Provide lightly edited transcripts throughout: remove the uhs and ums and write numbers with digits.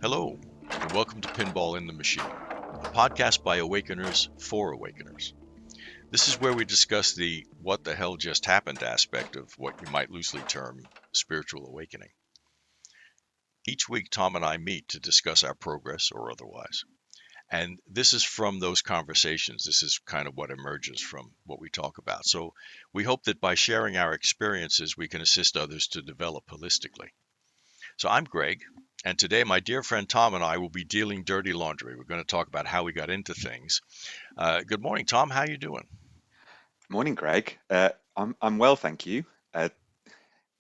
Hello, and welcome to Pinball in the Machine, a podcast by awakeners for awakeners. This is where we discuss the what the hell just happened aspect of what you might loosely term spiritual awakening. Each week, Tom and I meet to discuss our progress or otherwise. And this is from those conversations. This is kind of what emerges from what we talk about. So we hope that by sharing our experiences, we can assist others to develop holistically. So I'm Greg, and today my dear friend Tom and I will be dealing dirty laundry. We're going to talk about how we got into things. Good morning, Tom. How you doing? Morning, Greg. I'm well, thank you.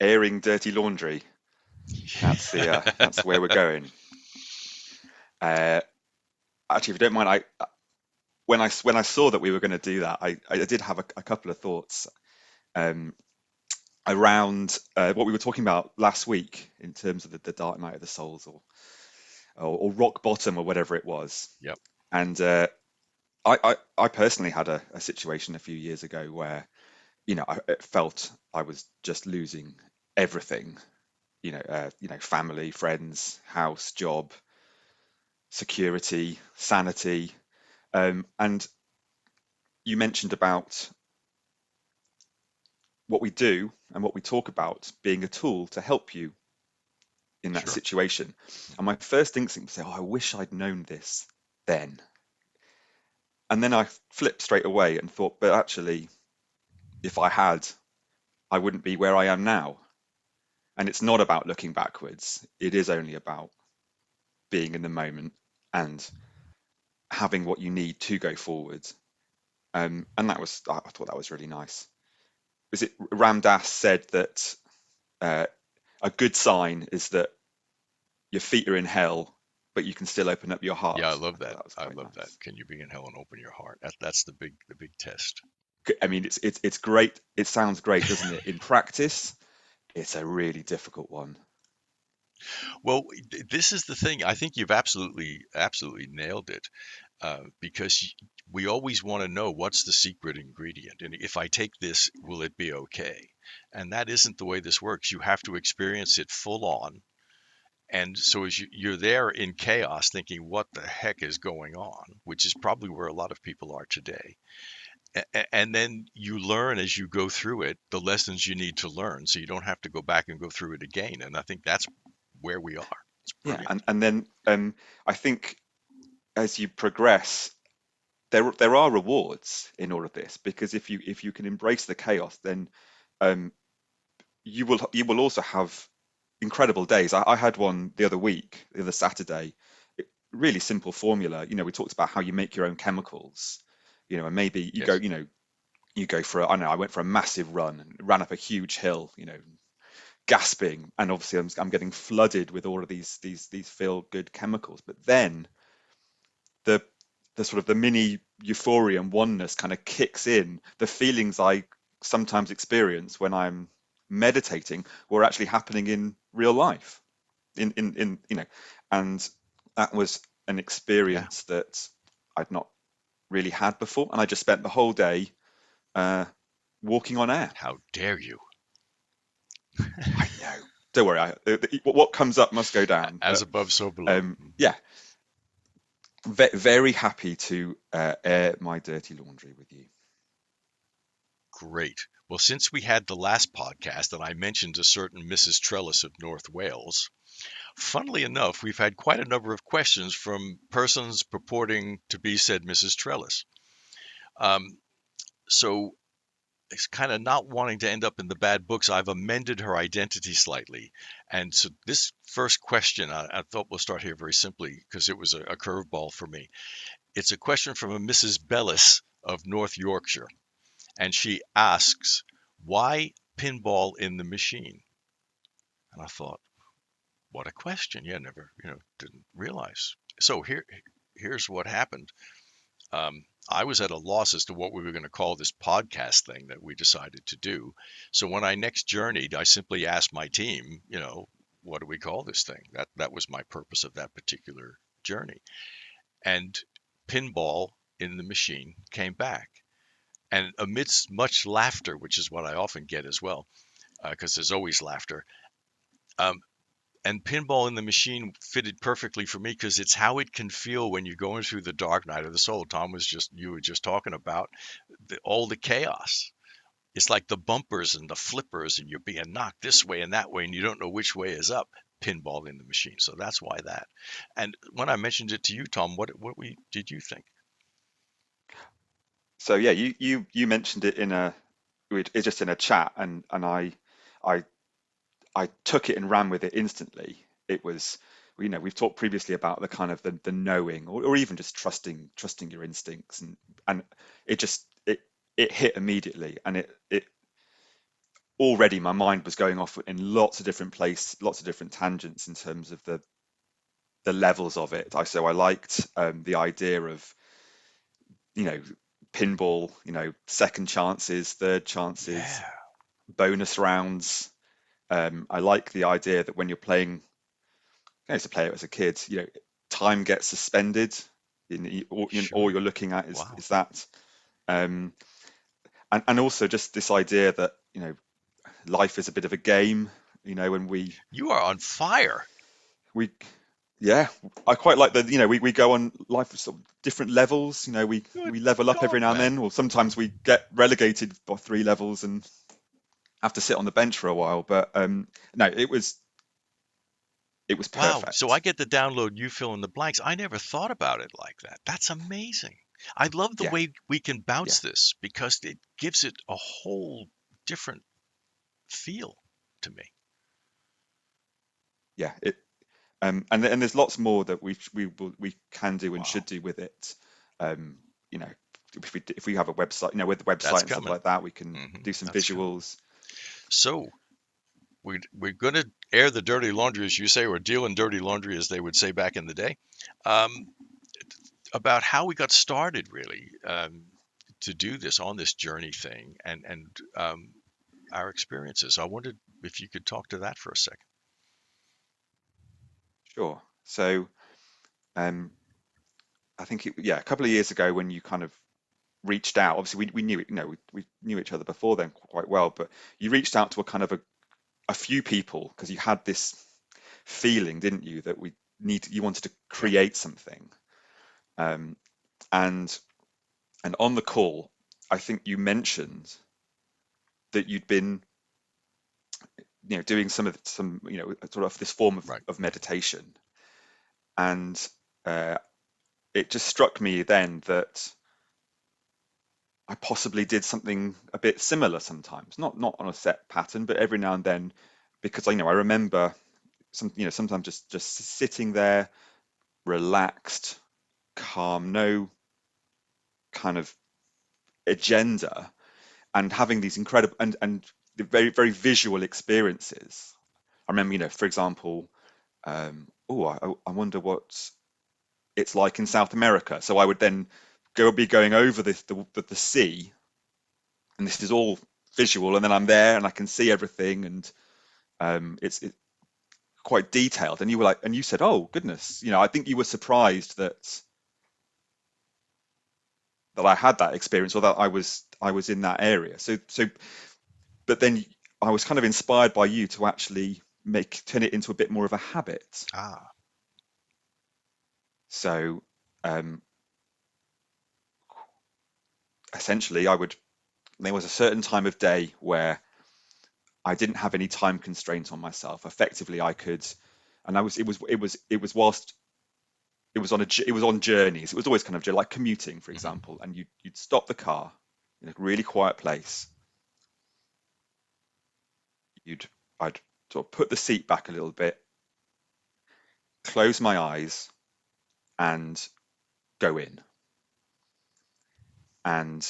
Airing dirty laundry. That's where we're going. Uh, Actually, if you don't mind, I when I saw that we were going to do that, I did have a couple of thoughts um, around what we were talking about last week in terms of the dark night of the souls or rock bottom or whatever it was. Yep. And I personally had a situation a few years ago where it felt I was just losing everything. Family, friends, house, job, security, sanity. And you mentioned about what we do and what we talk about being a tool to help you in that Sure. situation. And my first instinct was say, oh, I wish I'd known this then. And then I flipped straight away and thought, but actually, if I had, I wouldn't be where I am now. And it's not about looking backwards. It is only about being in the moment and having what you need to go forward. And I thought that was really nice. Was it Ram Dass said that uh, a good sign is that your feet are in hell, but you can still open up your Yeah, I heart. love I thought that. that was I quite love that. nice. Can you be in hell and open your heart? That's the big test. I mean, it's great. It sounds great, doesn't it? In practice, it's a really difficult one. Well, this is the thing. I think you've absolutely nailed it. Because we always want to know what's the secret ingredient. And if I take this, will it be okay? And that isn't the way this works. You have to experience it full on. And so as you're there in chaos thinking, what the heck is going on? Which is probably where a lot of people are today. And then you learn as you go through it the lessons you need to learn so you don't have to go back and go through it again. And I think that's where we are. It's Yeah, brilliant. and then I think as you progress, there are rewards in all of this because if you can embrace the chaos, then um, you will also have incredible days. I had one the other week, the other Saturday. Really simple formula. We talked about how you make your own chemicals. And maybe Yes. you go for I don't know. I went for a massive run and ran up a huge hill. Gasping, and obviously I'm getting flooded with all of these feel good chemicals. But then the the sort of the mini euphoria and oneness kind of kicks in. The feelings I sometimes experience when I'm meditating were actually happening in real life. And that was an Yeah. experience that I'd not really had before, and I just spent the whole day uh, walking on air. How dare you? I know. Don't worry. What comes up must go down. As But above, so below. yeah, very happy to air my dirty laundry with you. Great. Well, since we had the last podcast and I mentioned a certain Mrs. Trellis of North Wales, funnily enough, we've had quite a number of questions from persons purporting to be said Mrs. Trellis. Um, so it's kind of not wanting to end up in the bad books. I've amended her identity slightly. And so this first question, I thought we'll start here very simply because it was a curveball for me. It's a question from a Mrs. Bellis of North Yorkshire. And she asks, why pinball in the machine? And I thought, what a question. Yeah, never, didn't realize. So here's what happened. I was at a loss as to what we were going to call this podcast thing that we decided to do. So when I next journeyed, I simply asked my team, what do we call this thing? That was my purpose of that particular journey. And pinball in the machine came back. And amidst much laughter, which is what I often get as well, because there's always laughter, um, And Pinball in the Machine fitted perfectly for me because it's how it can feel when you're going through the dark night of the soul. You were just talking about all the chaos. It's like the bumpers and the flippers, and you're being knocked this way and that way, and you don't know which way is up. Pinball in the Machine. So that's why that. And when I mentioned it to you, Tom, did you think? So yeah, you mentioned it in it's just in a chat, and I I took it and ran with it instantly. It was, we've talked previously about the kind of the knowing, or even just trusting your instincts, and it just it hit immediately, and it already my mind was going off in lots of different lots of different tangents in terms of the levels of it. I liked the idea of, you know, pinball, second chances, third chances, Yeah, bonus rounds. I like the idea that when you're playing, I used to play it as a kid, time gets suspended. All sure. you're looking at Wow. is that, um, and also just this idea that life is a bit of a game. When You are on fire. we yeah, I quite like we go on life sort of different levels. Good We level up every God, now and man. then, or sometimes we get relegated by 3 levels and have to sit on the bench for a while. But no, it was Wow. So perfect. I get to download You Fill in the Blanks. I never thought about it like that. That's amazing. I love the Yeah, way we can yeah, bounce this because it gives it a whole different feel to me. yeah. And there's lots more that we can do and Wow. should do with it. Um, you know, if we have a website, with the website That's and stuff coming. like that, we can do some That's coming. visuals. So we're going to air the dirty laundry, as you say, or deal in dirty laundry, as they would say back in the day, um, about how we got started, really, to do this on this journey thing, and our experiences. I wondered if you could talk to that for a second. Sure. So um, I think yeah, a couple of years ago when you kind of reached out, obviously we knew it, we knew each other before then quite well, but you reached out to a kind of a few people because you had this feeling, didn't you, that you wanted to Yep. create something. Um, and and on the call, I think you mentioned that you'd been, doing sort of this form Right. of meditation, and uh, it just struck me then that I possibly did something a bit similar sometimes, not on a set pattern, but every now and then, because I remember sometimes just sitting there, relaxed, calm, no kind of agenda, and having these incredible and the very very visual experiences. I remember, for example, I wonder what it's like in South America. So I would then be going over the sea, and this is all visual, and then I'm there and I can see everything, and it's quite detailed. And you were like, and you said, "Oh goodness," I think you were surprised that I had that experience, or that I was in that area. But then I was kind of inspired by you to actually turn it into a bit more of a habit. Ah, So um, essentially, there was a certain time of day where I didn't have any time constraint on myself. Effectively, I could, and it was whilst it was on journeys. It was always kind of like commuting, for hmm, example, and you'd stop the car in a really quiet place. You'd I'd sort of put the seat back a little bit, close my eyes, and go in. And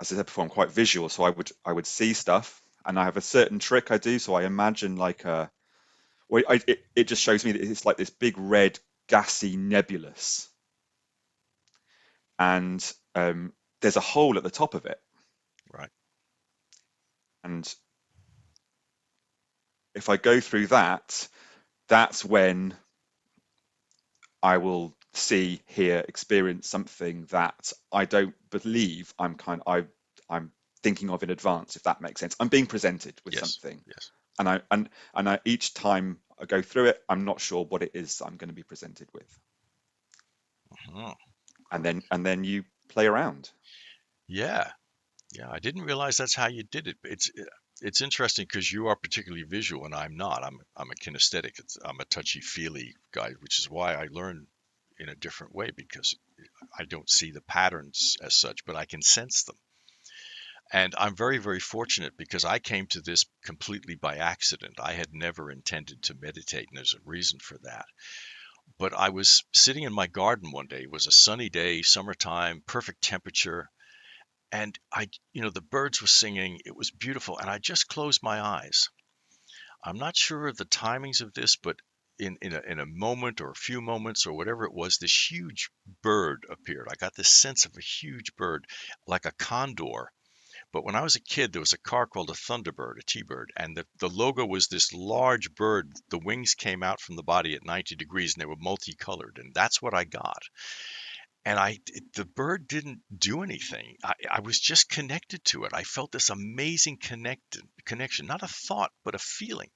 as I said before, I'm quite visual, so I would see stuff, and I have a certain trick I do. So I imagine like it just shows me that it's like this big red gassy nebulous, and there's a hole at the top of it. right. And if I go through that, that's when I will see, hear, experience something that I don't believe I'm thinking of in advance, if that makes sense. I'm being presented with Yes. something, Yes. and I each time I go through it, I'm not sure what it is I'm going to be presented with. Oh, And then you play around. yeah. Yeah, I didn't realize that's how you did it. It's interesting because you are particularly visual and I'm not. I'm a kinesthetic. I'm a touchy-feely guy, which is why I learn in a different way because I don't see the patterns as such, but I can sense them. And I'm very, very fortunate because I came to this completely by accident. I had never intended to meditate, and there's a reason for that. But I was sitting in my garden one day. It was a sunny day, summertime, perfect temperature, and the birds were singing. It was beautiful, and I just closed my eyes. I'm not sure of the timings of this, but in a moment or a few moments or whatever it was, this huge bird appeared. I got this sense of a huge bird, like a condor. But when I was a kid, there was a car called a Thunderbird, a T-bird, and the logo was this large bird. The wings came out from the body at 90 degrees, and they were multicolored, and that's what I got. And the bird didn't do anything. I was just connected to it. I felt this amazing connection, not a thought, but a feeling.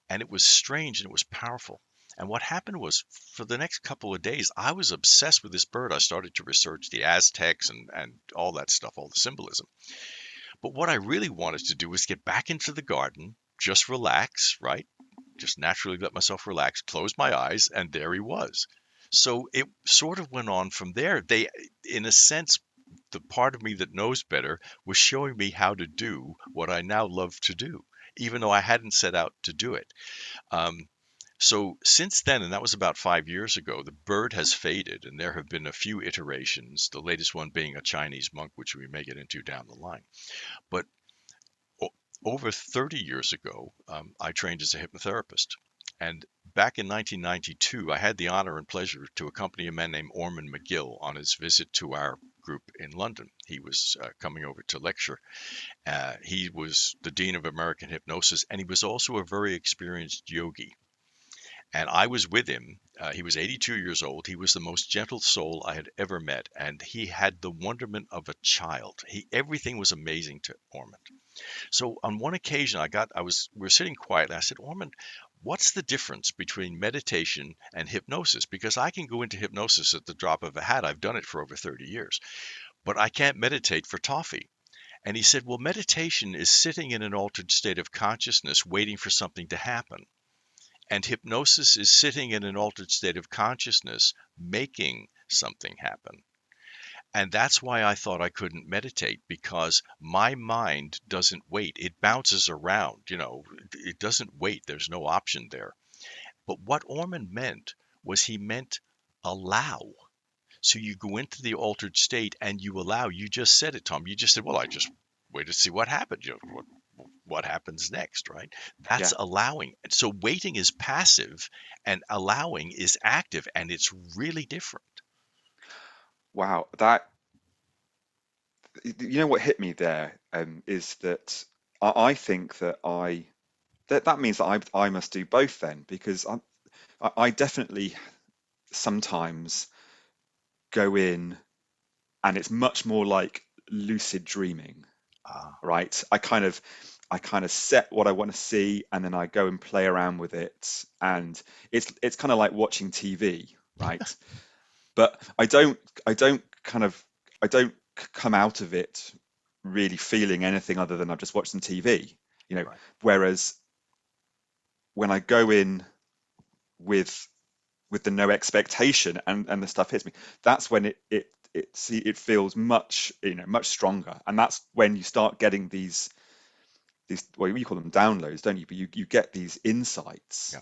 And it was strange and it was powerful. And what happened was, for the next couple of days, I was obsessed with this bird. I started to research the Aztecs and all that stuff, all the symbolism. But what I really wanted to do was get back into the garden, just relax, right? Just naturally let myself relax, close my eyes, and there he was. So it sort of went on from there. In a sense, the part of me that knows better was showing me how to do what I now love to do, even though I hadn't set out to do it. Um, so since then, and that was about 5 years ago, the bird has faded, and there have been a few iterations, the latest one being a Chinese monk, which we may get into down the line. But over 30 years ago, I trained as a hypnotherapist. And back in 1992, I had the honor and pleasure to accompany a man named Orman McGill on his visit to our group in London. He was coming over to lecture. He was the Dean of American Hypnosis, and he was also a very experienced yogi. And I was with him. He was 82 years old. He was the most gentle soul I had ever met, and he had the wonderment of a child. Everything was amazing to Orman. So on one occasion, we were sitting quietly. I said, Orman, what's the difference between meditation and hypnosis? Because I can go into hypnosis at the drop of a hat. I've done it for over 30 years, but I can't meditate for toffee. And he said, well, meditation is sitting in an altered state of consciousness, waiting for something to happen. And hypnosis is sitting in an altered state of consciousness, making something happen. And that's why I thought I couldn't meditate because my mind doesn't wait. It bounces around, it doesn't wait. There's no option there. But what Orman meant was he meant allow. So you go into the altered state and you allow. You just said it, Tom. You just said, well, I just wait to see what happens. What happens next, right? That's Yeah. allowing. So waiting is passive and allowing is active, and it's really different. Wow. What hit me there is that I think that means that I must do both then, because I definitely sometimes go in and it's much more like lucid dreaming, Ah, right? I kind of set what I want to see, and then I go and play around with it, and it's kind of like watching TV, right? But I don't come out of it really feeling anything other than I've just watched some TV, you know. right. Whereas when I go in with the no expectation, and the stuff hits me, that's when it feels much stronger, and that's when you start getting these, well, you call them downloads, don't you? But you get these insights Yeah.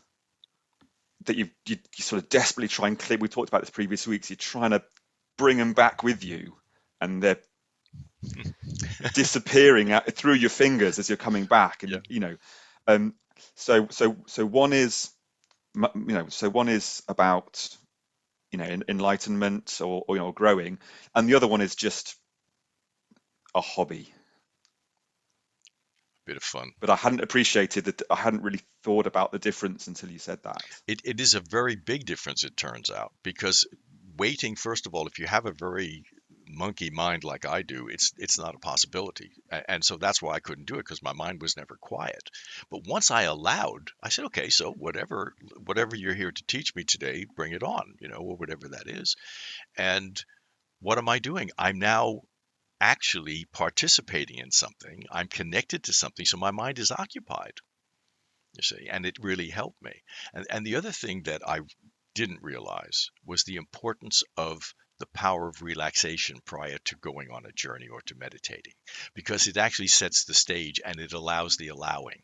that you sort of desperately try and clear. We talked about this previous weeks. You're trying to bring them back with you, and they're disappearing through your fingers as you're coming back, and Yeah. um, so one is, so one is about, enlightenment, or growing, and the other one is just a hobby. Bit of fun. But I hadn't appreciated that. I hadn't really thought about the difference until you said that. It is a very big difference, it turns out, because waiting, first of all, if you have a very monkey mind like I do, it's not a possibility. And so that's why I couldn't do it, because my mind was never quiet. But once I allowed, I said, okay, so whatever you're here to teach me today, bring it on, or whatever that is. And what am I doing? I'm now actually participating in something. I'm connected to something, so my mind is occupied, you see, and it really helped me. And the other thing that I didn't realize was the importance of the power of relaxation prior to going on a journey or to meditating, because it actually sets the stage and it allows the allowing.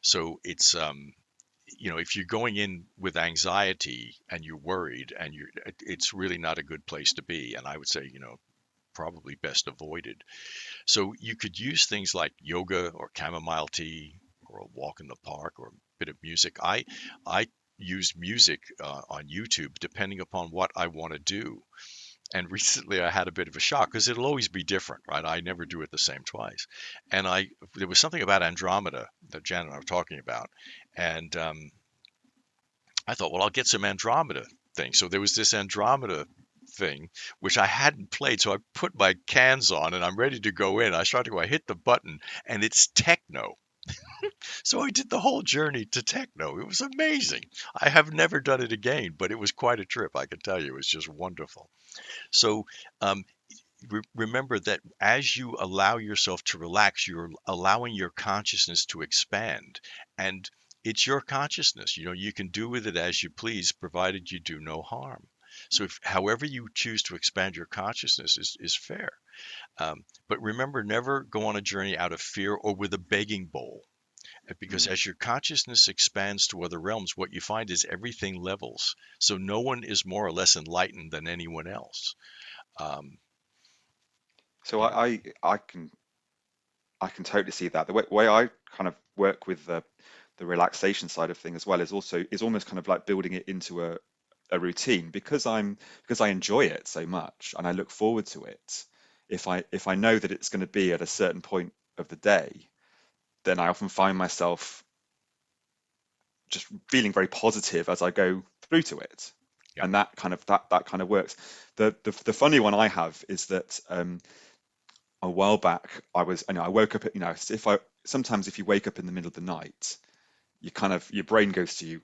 So if you're going in with anxiety and you're worried and it's really not a good place to be. And I would say, probably best avoided. So you could use things like yoga or chamomile tea or a walk in the park or a bit of music. I use music on YouTube depending upon what I want to do. And recently I had a bit of a shock because it'll always be different, right? I never do it the same twice. And there was something about Andromeda that Jan and I were talking about, and I thought, well, I'll get some Andromeda thing. So there was this Andromeda thing, which I hadn't played. So I put my cans on and I'm ready to go in. I started to go, I hit the button and it's techno. So I did the whole journey to techno. It was amazing. I have never done it again, but it was quite a trip. I can tell you, it was just wonderful. So um, remember that as you allow yourself to relax, you're allowing your consciousness to expand. And it's your consciousness. You can do with it as you please, provided you do no harm. So, however you choose to expand your consciousness is fair. But remember, never go on a journey out of fear or with a begging bowl. Because Mm. as your consciousness expands to other realms, what you find is everything levels. So no one is more or less enlightened than anyone else. Um, So you know, I can totally see that. The way I kind of work with the relaxation side of thing as well is almost kind of like building it into a routine because I enjoy it so much and I look forward to it. If I know that it's going to be at a certain point of the day, then I often find myself just feeling very positive as I go through to it. yeah, And that kind of works. The funny one I have is that a while back I woke up at, if I sometimes if you wake up in the middle of the night, your brain goes to you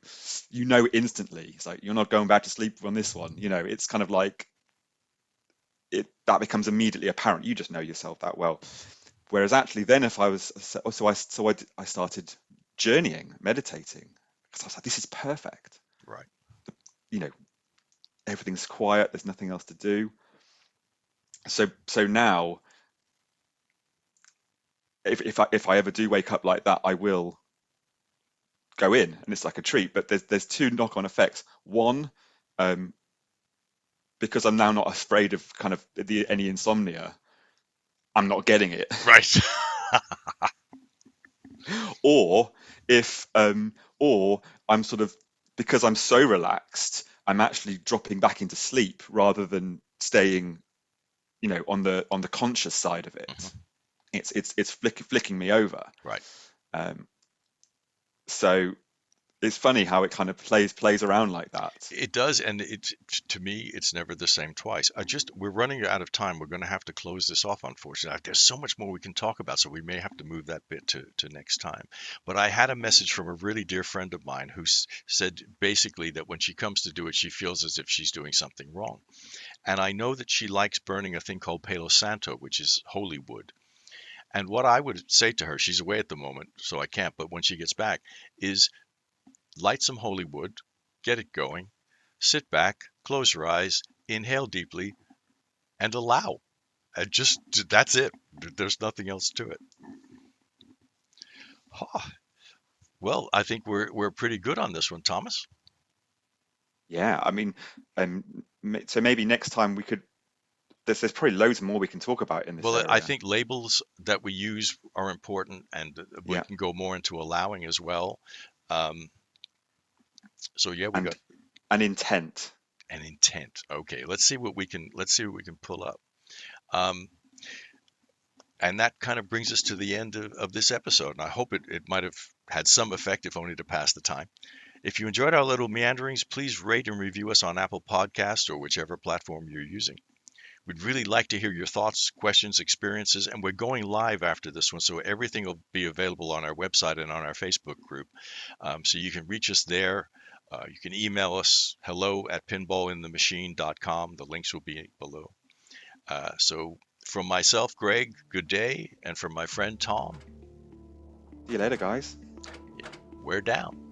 instantly. It's like you're not going back to sleep on this one. It's kind of like that becomes immediately apparent. You just know yourself that well. Whereas actually then if I was I started journeying, meditating, because I was like, this is perfect. right. You know, everything's quiet, there's nothing else to do. So now if I ever do wake up like that, I will go in and it's like a treat. But there's two knock-on effects. One, um, because I'm now not afraid of kind of any insomnia, I'm not getting it. Right. Or if or I'm sort of because I'm so relaxed, I'm actually dropping back into sleep rather than staying, on the conscious side of Mhm. it. It's flicking me over. Right. Um, so it's funny how it kind of plays around like that. It does, and to me, it's never the same twice. We're running out of time. We're going to have to close this off, unfortunately. There's so much more we can talk about, so we may have to move that bit to next time. But I had a message from a really dear friend of mine who said basically that when she comes to do it, she feels as if she's doing something wrong. And I know that she likes burning a thing called Palo Santo, which is holy wood. And what I would say to her, she's away at the moment, so I can't, but when she gets back, is light some holy wood, get it going, sit back, close your eyes, inhale deeply, and allow. And just that's it. There's nothing else to it. Huh. Well, I think we're pretty good on this one, Thomas. Yeah, I mean, um, so maybe next time we could. There's probably loads more we can talk about in this Well, I area. think labels that we use are important, and we Yeah, can go more into allowing as well. Um, so yeah, we and got an intent. an intent. Okay, let's see what we can pull up. Um, and that kind of brings us to the end of this episode. And I hope it might have had some effect, if only to pass the time. If you enjoyed our little meanderings, please rate and review us on Apple Podcasts or whichever platform you're using. We'd really like to hear your thoughts, questions, experiences, and we're going live after this one, so everything will be available on our website and on our Facebook group. So you can reach us there. You can email us hello@pinballinthemachine.com. The links will be below. So from myself, Greg, good day, and from my friend Tom, See you later, guys. we're down.